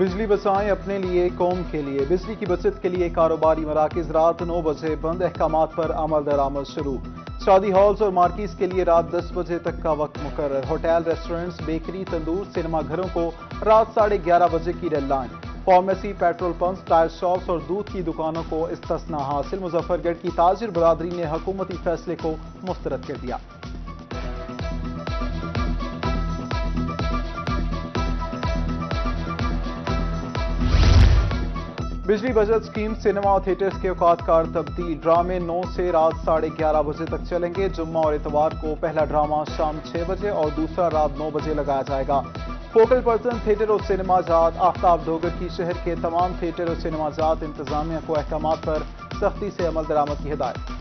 بجلی بچائیں اپنے لیے قوم کے لیے، بجلی کی بچت کے لیے کاروباری مراکز رات 9 بجے بند، احکامات پر عمل درآمد شروع۔ شادی ہالز اور مارکیز کے لیے رات 10 بجے تک کا وقت مقرر۔ ہوٹل، ریسٹورنٹس، بیکری، تندور، سینما گھروں کو رات 11:30 بجے کی red line. Pharmacy, petrol pumps, tyre shops اور دودھ کی دکانوں کو استثناء حاصل۔ مظفر گڑھ کی تاجر برادری نے حکومتی فیصلے کو مسترد کر دیا۔ بجلی بچت اسکیم، سینما اور تھیٹرز کے اوقات کار تبدیل۔ ڈرامے 9 سے رات 11:30 بجے تک چلیں گے۔ جمعہ اور اتوار کو پہلا ڈرامہ شام 6 بجے اور دوسرا رات 9 بجے لگایا جائے گا۔ فوکل پرسن تھیٹر اور سینما جات۔ آفتاب ڈوگر کی شہر کے تمام تھیٹر اور سینما جات انتظامیہ کو احکامات پر سختی سے عمل درآمد کی ہدایت۔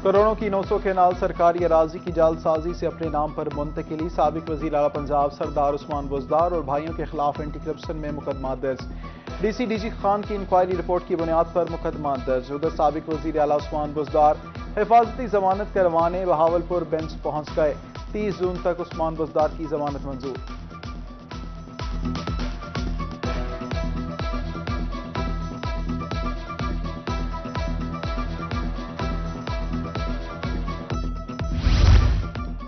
کروڑوں کی 900 کینال سرکاری اراضی کی جعل سازی سے اپنے نام پر منتقلی۔ سابق وزیر اعلیٰ پنجاب سردار عثمان بزدار اور بھائیوں کے خلاف اینٹی کرپشن میں مقدمات درج۔ ڈی جی خان کی انکوائری رپورٹ کی بنیاد پر مقدمات درج۔ ادھر سابق وزیر اعلیٰ عثمان بزدار حفاظتی ضمانت کروانے بہاولپور بینچ پہنچ گئے۔ 30 جون تک عثمان بزدار کی ضمانت منظور۔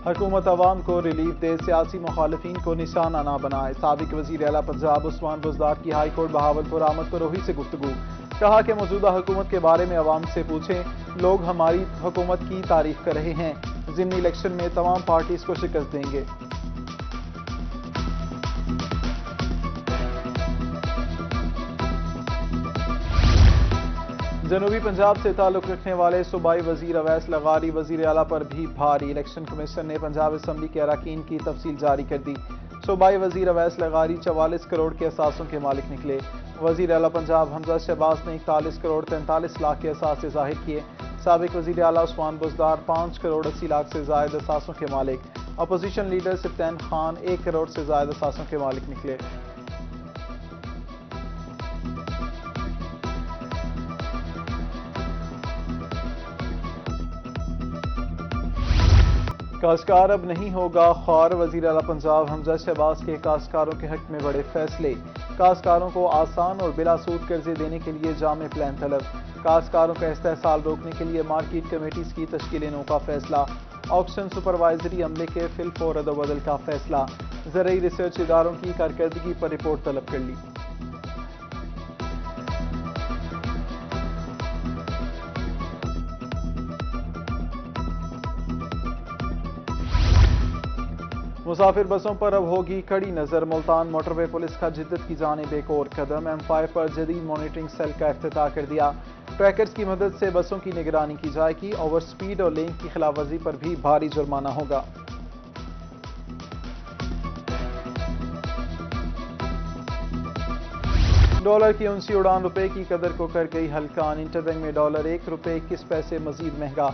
حکومت عوام کو ریلیف دے، سیاسی مخالفین کو نشانہ نہ بنائے۔ سابق وزیر اعلیٰ پنجاب عثمان بزدار کی ہائی کورٹ بہاولپور آمد پر روحی سے گفتگو۔ کہا کہ موجودہ حکومت کے بارے میں عوام سے پوچھیں، لوگ ہماری حکومت کی تعریف کر رہے ہیں۔ ضمنی الیکشن میں تمام پارٹیز کو شکست دیں گے۔ جنوبی پنجاب سے تعلق رکھنے والے صوبائی وزیر اویس لغاری وزیر اعلیٰ پر بھی بھاری۔ الیکشن کمیشن نے پنجاب اسمبلی کے اراکین کی تفصیل جاری کر دی۔ صوبائی وزیر اویس لغاری 44 کروڑ کے اثاثوں کے مالک نکلے۔ وزیر اعلیٰ پنجاب حمزہ شہباز نے 41 کروڑ 43 لاکھ کے اثاثے ظاہر کیے۔ سابق وزیر اعلیٰ عثمان بزدار 5 کروڑ 80 لاکھ سے زائد اثاثوں کے مالک۔ اپوزیشن لیڈر سفطین خان 1 کروڑ سے زائد اثاثوں کے مالک نکلے۔ کاشتکار اب نہیں ہوگا خوار، وزیر اعلیٰ پنجاب حمزہ شہباز کے کاشتکاروں کے حق میں بڑے فیصلے۔ کاشتکاروں کو آسان اور بلا سود قرضے دینے کے لیے جامع پلان طلب۔ کاشتکاروں کا استحصال روکنے کے لیے مارکیٹ کمیٹیز کی تشکیل نو کا فیصلہ۔ آکشن سپروائزری عملے کے فی الفور ردوبدل کا فیصلہ۔ زرعی ریسرچ اداروں کی کارکردگی پر رپورٹ طلب کر لی۔ مسافر بسوں پر اب ہوگی کڑی نظر۔ ملتان موٹر وے پولیس کا جدت کی جانب ایک اور قدم۔ M5 پر جدید مانیٹرنگ سیل کا افتتاح کر دیا۔ ٹریکرز کی مدد سے بسوں کی نگرانی کی جائے گی۔ اوور سپیڈ اور لین کی خلاف ورزی پر بھی بھاری جرمانہ ہوگا۔ ڈالر کی اونچی اڑان روپے کی قدر کو کر گئی ہلکان۔ انٹر بینک میں ڈالر 1 روپے 21 پیسے مزید مہنگا۔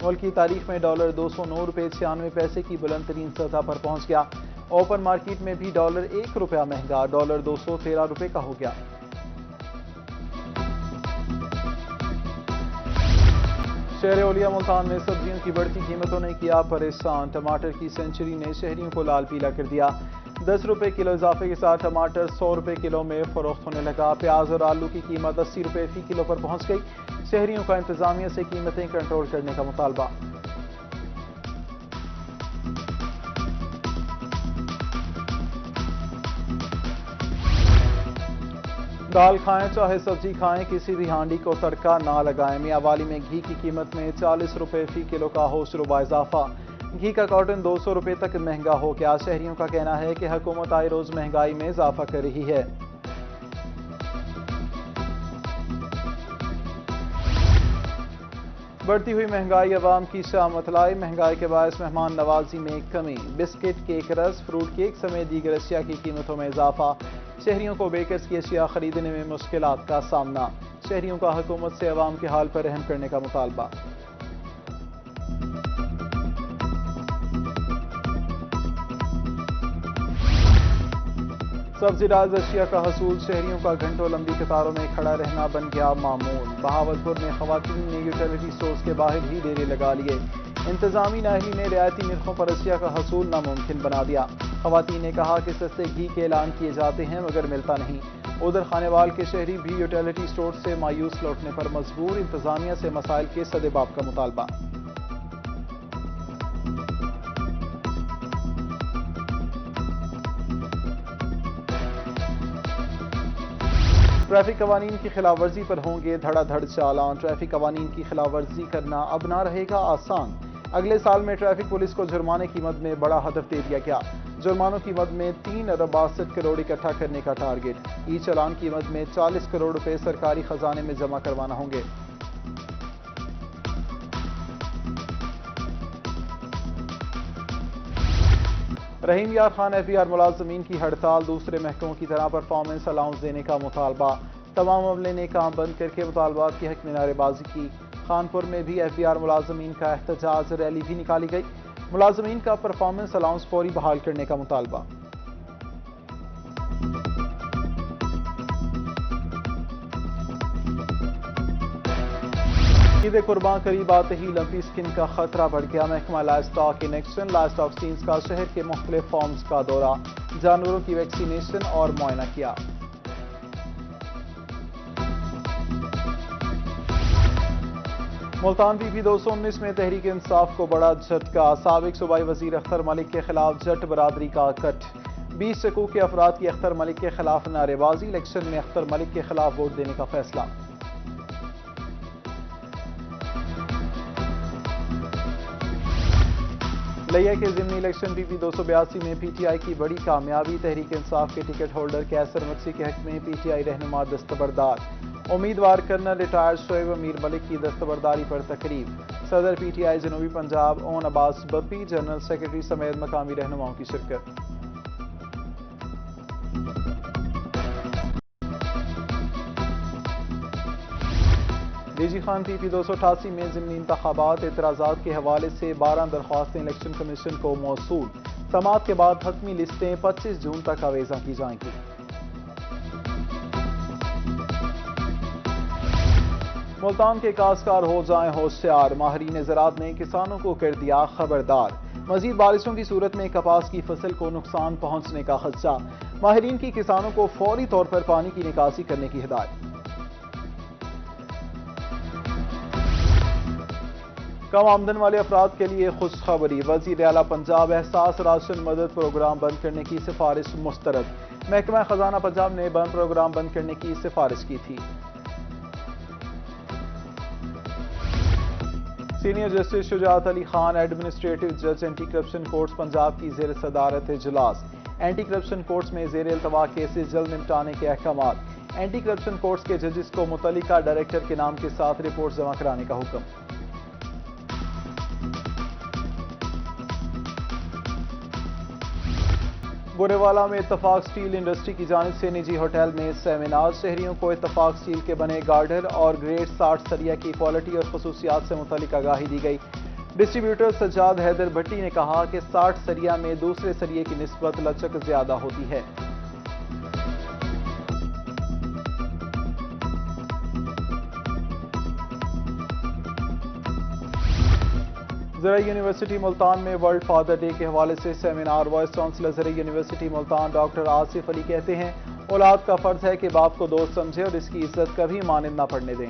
ملک کی تاریخ میں ڈالر 209 روپے 96 پیسے کی بلند ترین سطح پر پہنچ گیا۔ اوپن مارکیٹ میں بھی ڈالر 1 روپیہ مہنگا، ڈالر 213 روپے کا ہو گیا۔ شہر اولیا ملتان میں سبزیوں کی بڑھتی قیمتوں نے کیا پریشان۔ ٹماٹر کی سینچری نے شہریوں کو لال پیلا کر دیا۔ 10 روپے کلو اضافے کے ساتھ ٹماٹر 100 روپے کلو میں فروخت ہونے لگا۔ پیاز اور آلو کی قیمت 80 روپے فی کلو پر پہنچ گئی۔ شہریوں کا انتظامیہ سے قیمتیں کنٹرول کرنے کا مطالبہ۔ دال کھائیں چاہے سبزی کھائیں، کسی بھی ہانڈی کو تڑکا نہ لگائیں۔ میاں والی میں گھی کی قیمت میں 40 روپے فی کلو کا ہوشربا اضافہ۔ گھی کا کارٹن 200 روپے تک مہنگا ہو گیا۔ شہریوں کا کہنا ہے کہ حکومت آئے روز مہنگائی میں اضافہ کر رہی ہے۔ بڑھتی ہوئی مہنگائی عوام کی شامت لائی۔ مہنگائی کے باعث مہمان نوازی میں کمی۔ بسکٹ، کیک رس، فروٹ کیک سمیت دیگر اشیاء کی قیمتوں میں اضافہ۔ شہریوں کو بیکرز کی اشیاء خریدنے میں مشکلات کا سامنا۔ شہریوں کا حکومت سے عوام کے حال پر رحم کرنے کا مطالبہ۔ سبزی ڈال اشیاء کا حصول، شہریوں کا گھنٹوں لمبی قطاروں میں کھڑا رہنا بن گیا معمول۔ بہاولپور میں خواتین نے یوٹیلیٹی سٹورز کے باہر ہی ڈیرے لگا لیے۔ انتظامی نااہلی نے رعایتی نرخوں پر اشیاء کا حصول ناممکن بنا دیا۔ خواتین نے کہا کہ سستے گھی کے اعلان کیے جاتے ہیں مگر ملتا نہیں۔ ادھر خانیوال کے شہری بھی یوٹیلیٹی سٹورز سے مایوس لوٹنے پر مجبور، انتظامیہ سے مسائل کے سدباب کا مطالبہ۔ ٹریفک قوانین کی خلاف ورزی پر ہوں گے دھڑا دھڑ چالان، ٹریفک قوانین کی خلاف ورزی کرنا اب نہ رہے گا آسان۔ اگلے سال میں ٹریفک پولیس کو جرمانے کی مد میں بڑا ہدف دے دیا گیا۔ جرمانوں کی مد میں 3 ارب 62 کروڑ اکٹھا کرنے کا ٹارگٹ۔ ای چالان کی مد میں 40 کروڑ روپے سرکاری خزانے میں جمع کروانا ہوں گے۔ رحیم یار خان ایف بی آر ملازمین کی ہڑتال، دوسرے محکموں کی طرح پرفارمنس الاؤنس دینے کا مطالبہ۔ تمام عملے نے کام بند کر کے مطالبات کے حق میں نعرے بازی کی۔ خانپور میں بھی ایف بی آر ملازمین کا احتجاج ریلی بھی نکالی گئی۔ ملازمین کا پرفارمنس الاؤنس فوری بحال کرنے کا مطالبہ۔ عید قربان قریب آتے ہی لمپی سکن کا خطرہ بڑھ گیا۔ محکمہ livestock in action, livestock سینز کا شہر کے مختلف فارمز کا دورہ، جانوروں کی ویکسینیشن اور معائنہ کیا۔ ملتان پی پی 219 میں تحریک انصاف کو بڑا جھٹکا، سابق صوبائی وزیر اختر ملک کے خلاف جٹ برادری کا کٹ۔ 20 شکوک کے افراد کی اختر ملک کے خلاف نعرے بازی، الیکشن میں اختر ملک کے خلاف ووٹ دینے کا فیصلہ۔ لیا کے ضمنی الیکشن پی پی 282 میں پی ٹی آئی کی بڑی کامیابی، تحریک انصاف کے ٹکٹ ہولڈر کیسر مکسی کے حق میں پی ٹی آئی رہنما دستبردار۔ امیدوار کرنل ریٹائرڈ شعیب امیر ملک کی دستبرداری پر تقریب، صدر پی ٹی آئی جنوبی پنجاب اون عباس بپی، جنرل سیکرٹری سمیت مقامی رہنماؤں کی شرکت۔ ڈی جی خان پی پی 288 میں ضمنی انتخابات، اعتراضات کے حوالے سے 12 درخواستیں الیکشن کمیشن کو موصول۔ سماعت کے بعد حتمی لسٹیں 25 جون تک آویزاں کی جائیں گی۔ ملتان کے کاشتکار ہو جائیں ہوشیار، ماہرین زراعت نے کسانوں کو کر دیا خبردار۔ مزید بارشوں کی صورت میں کپاس کی فصل کو نقصان پہنچنے کا خدشہ، ماہرین کی کسانوں کو فوری طور پر پانی کی نکاسی کرنے کی ہدایت۔ کم آمدن والے افراد کے لیے خوشخبری، وزیر اعلیٰ پنجاب احساس راشن مدد پروگرام بند کرنے کی سفارش مسترد۔ محکمہ خزانہ پنجاب نے بند پروگرام بند کرنے کی سفارش کی تھی۔ سینئر جسٹس شجاعت علی خان ایڈمنسٹریٹو جج اینٹی کرپشن کورٹس پنجاب کی زیر صدارت اجلاس۔ اینٹی کرپشن کورٹس میں زیر التوا کیسز جلد نمٹانے کے احکامات۔ اینٹی کرپشن کورٹس کے ججز کو متعلقہ ڈائریکٹر کے نام کے ساتھ رپورٹ جمع کرانے کا حکم۔ گوریوالا میں اتفاق سٹیل انڈسٹری کی جانب سے نجی ہوٹل میں سیمینار، شہریوں کو اتفاق سٹیل کے بنے گارڈر اور گریڈ 60 سریا کی کوالٹی اور خصوصیات سے متعلق آگاہی دی گئی۔ ڈسٹریبیوٹر سجاد حیدر بھٹی نے کہا کہ 60 سریا میں دوسرے سریے کی نسبت لچک زیادہ ہوتی ہے۔ زرعی یونیورسٹی ملتان میں ورلڈ فادر ڈے کے حوالے سے سیمینار، وائس چانسلر زرعی یونیورسٹی ملتان ڈاکٹر آصف علی کہتے ہیں اولاد کا فرض ہے کہ باپ کو دوست سمجھے اور اس کی عزت کبھی مانند نہ پڑنے دیں۔